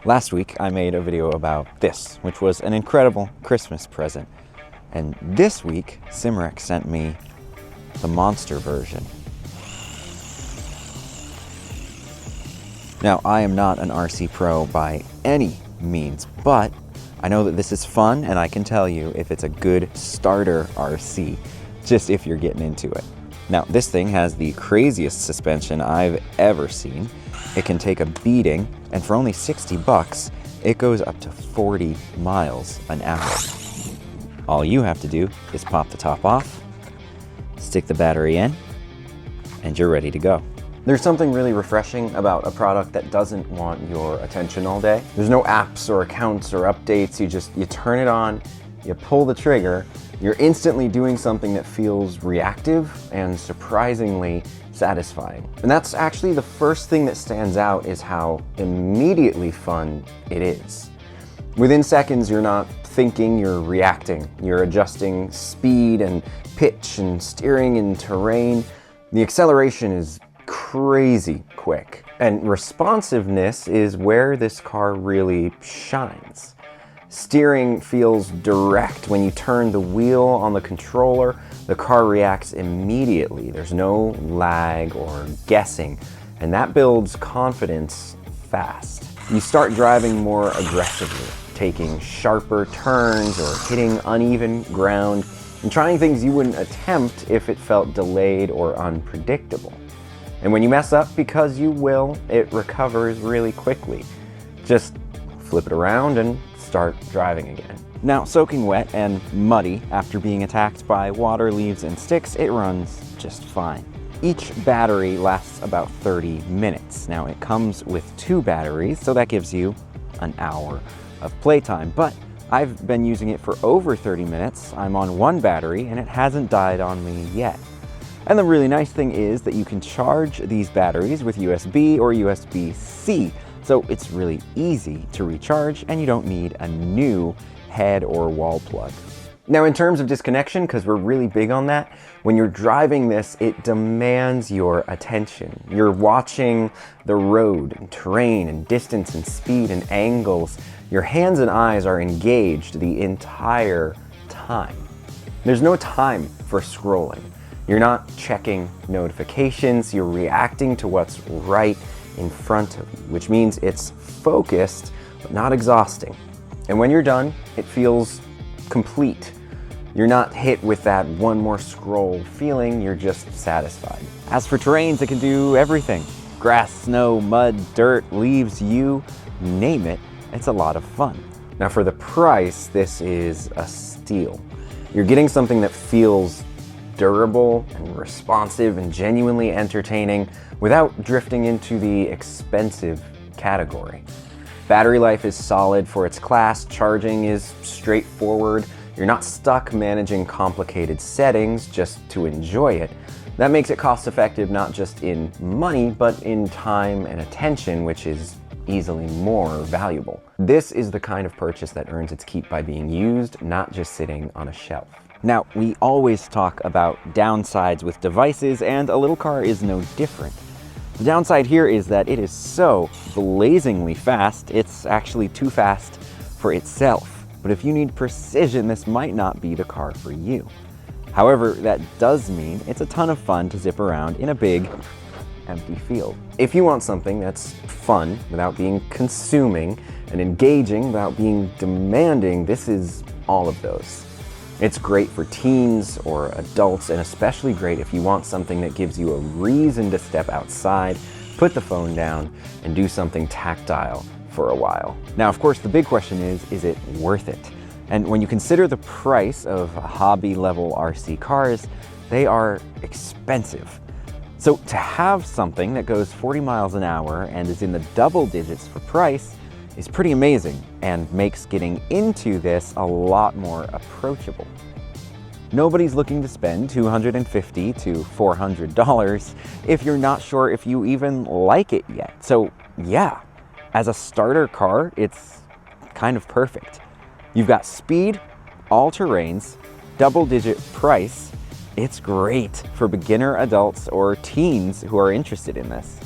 Last week, I made a video about this, which was an incredible Christmas present. And this week, Simrex sent me the monster version. Now, I am not an RC pro by any means, but I know that this is fun, and I can tell you if it's a good starter RC, just if you're getting into it. Now, this thing has the craziest suspension I've ever seen. It can take a beating, and for only 60 bucks, it goes up to 40 miles an hour. All you have to do is pop the top off, stick the battery in, and you're ready to go. There's something really refreshing about a product that doesn't want your attention all day. There's no apps or accounts or updates. You turn it on, you pull the trigger, you're instantly doing something that feels reactive and surprisingly satisfying. And that's actually the first thing that stands out, is how immediately fun it is. Within seconds, you're not thinking, you're reacting. You're adjusting speed and pitch and steering in terrain. The acceleration is crazy quick. And responsiveness is where this car really shines. Steering feels direct. When you turn the wheel on the controller, the car reacts immediately. There's no lag or guessing, and that builds confidence fast. You start driving more aggressively, taking sharper turns or hitting uneven ground, and trying things you wouldn't attempt if it felt delayed or unpredictable. And when you mess up, because you will, it recovers really quickly. Just flip it around and start driving again. Now, soaking wet and muddy after being attacked by water, leaves, and sticks, it runs just fine. Each battery lasts about 30 minutes. Now, it comes with 2 batteries, so that gives you an hour of playtime, but I've been using it for over 30 minutes. I'm on 1 battery, and it hasn't died on me yet. And the really nice thing is that you can charge these batteries with USB or USB-C. So it's really easy to recharge, and you don't need a new head or wall plug. Now, in terms of disconnection, because we're really big on that, when you're driving this, it demands your attention. You're watching the road and terrain and distance and speed and angles. Your hands and eyes are engaged the entire time. There's no time for scrolling. You're not checking notifications. You're reacting to what's right in front of you, which means it's focused but not exhausting. And when you're done, it feels complete. You're not hit with that one more scroll feeling, you're just satisfied. As for terrains, it can do everything. Grass, snow, mud, dirt, leaves, you name it, it's a lot of fun. Now, for the price, this is a steal. You're getting something that feels durable and responsive and genuinely entertaining without drifting into the expensive category. Battery life is solid for its class, charging is straightforward, you're not stuck managing complicated settings just to enjoy it. That makes it cost effective not just in money, but in time and attention, which is easily more valuable. This is the kind of purchase that earns its keep by being used, not just sitting on a shelf. Now, we always talk about downsides with devices, and a little car is no different. The downside here is that it is so blazingly fast, it's actually too fast for itself. But if you need precision, this might not be the car for you. However, that does mean it's a ton of fun to zip around in a big, empty field. If you want something that's fun without being consuming and engaging without being demanding, this is all of those. It's great for teens or adults, and especially great if you want something that gives you a reason to step outside, put the phone down, and do something tactile for a while. Now, of course, the big question is it worth it? And when you consider the price of hobby-level RC cars, they are expensive. So to have something that goes 40 miles an hour and is in the double digits for price is pretty amazing, and makes getting into this a lot more approachable. Nobody's looking to spend $250 to $400 if you're not sure if you even like it yet. So yeah, as a starter car, it's kind of perfect. You've got speed, all terrains, double-digit price. It's great for beginner adults or teens who are interested in this.